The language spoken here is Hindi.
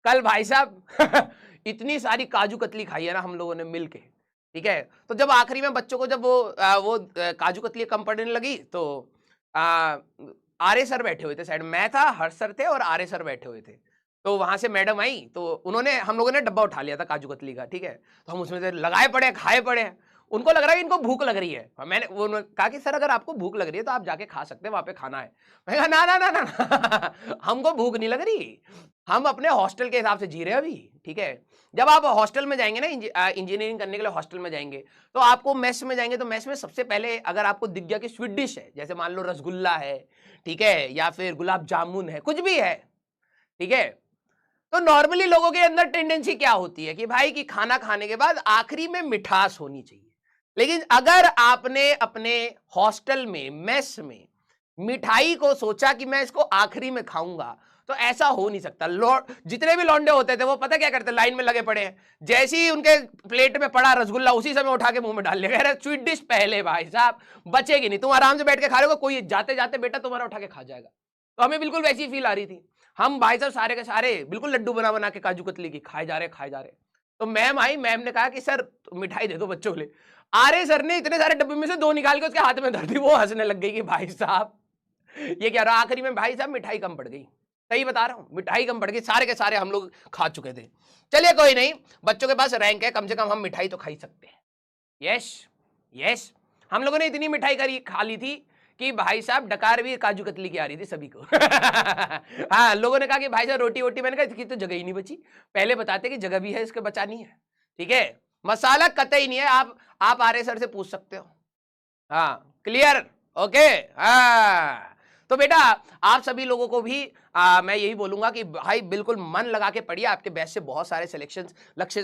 कल भाई साहब इतनी सारी काजू कतली खाई है ना हम लोगों ने मिलके, ठीक है। तो जब आखिरी में बच्चों को जब वो काजू कतली कम पड़ने लगी तो आ, आर्य सर बैठे हुए थे साइड में, मैं था, हर्ष सर थे और आर्य सर बैठे हुए थे। तो वहां से मैडम आई तो उन्होंने, हम लोगों ने डब्बा उठा लिया था काजू कतली का, ठीक है। तो हम उसमें से लगाए पड़े, खाए पड़े हैं। उनको लग रहा है कि इनको भूख लग रही है। मैंने उन्होंने कहा कि सर अगर आपको भूख लग रही है तो आप जाके खा सकते हैं, वहां पे खाना है। मैं कहा ना ना ना ना, ना। हमको भूख नहीं लग रही, हम अपने हॉस्टल के हिसाब से जी रहे हैं अभी, ठीक है। जब आप हॉस्टल में जाएंगे ना, इंजीनियरिंग करने के लिए हॉस्टल में जाएंगे, तो आपको मेस में जाएंगे तो मेस में सबसे पहले अगर आपको दिख गया कि स्वीट डिश है, जैसे मान लो रसगुल्ला है, ठीक है, या फिर गुलाब जामुन है, कुछ भी है, ठीक है, तो नॉर्मली लोगों के अंदर टेंडेंसी क्या होती है कि भाई कि खाना खाने के बाद आखिरी में मिठास होनी चाहिए। लेकिन अगर आपने अपने हॉस्टल में, मेस में मिठाई को सोचा कि मैं इसको आखिरी में खाऊंगा, तो ऐसा हो नहीं सकता। जितने भी लौंडे होते थे वो पता क्या करते, लाइन में लगे पड़े हैं, जैसे ही उनके प्लेट में पड़ा रसगुल्ला उसी समय उठा के मुंह में डाल लेगा। स्वीट डिश पहले भाई साहब, बचेगी नहीं, तुम आराम से बैठ के खा रहे हो, कोई जाते जाते बेटा तुम्हारा उठा के खा जाएगा। तो हमें बिल्कुल वैसी फील आ रही थी। हम भाई साहब सारे के सारे बिल्कुल लड्डू बना बना के काजू कतली की खाए जा रहे खाए जा रहे। तो मैम आई, मैम ने कहा कि सर मिठाई दे दो बच्चों के लिए। आर्य सर ने इतने सारे डब्बे में से 2 निकाल के उसके हाथ में धर दी। वो हंसने लग गई कि भाई साहब ये क्या रहा। आखिरी में भाई साहब मिठाई कम पड़ गई, सही बता रहा हूं, मिठाई कम पड़ गई, सारे के सारे हम लोग खा चुके थे। चलिए कोई नहीं, बच्चों के पास रैंक है, कम से कम हम मिठाई तो खा ही सकते हैं। यस यस, हम लोगों ने इतनी मिठाई खा ली थी कि भाई साहब डकार भी काजू कतली की आ रही थी सभी को। हाँ, लोगों ने कहा कि भाई साहब रोटी वोटी, मैंने कहा इसकी तो जगह ही नहीं बची, पहले बताते कि जगह भी है इसके, बचानी है, ठीक है। मसाला कतई नहीं है, आप आर्य सर से पूछ सकते हो। हाँ क्लियर, ओके। हाँ तो बेटा आप सभी लोगों को भी मैं यही बोलूंगा कि भाई बिल्कुल मन लगा के पढ़िए, आपके बैच से बहुत सारे सिलेक्शन लक्ष्य से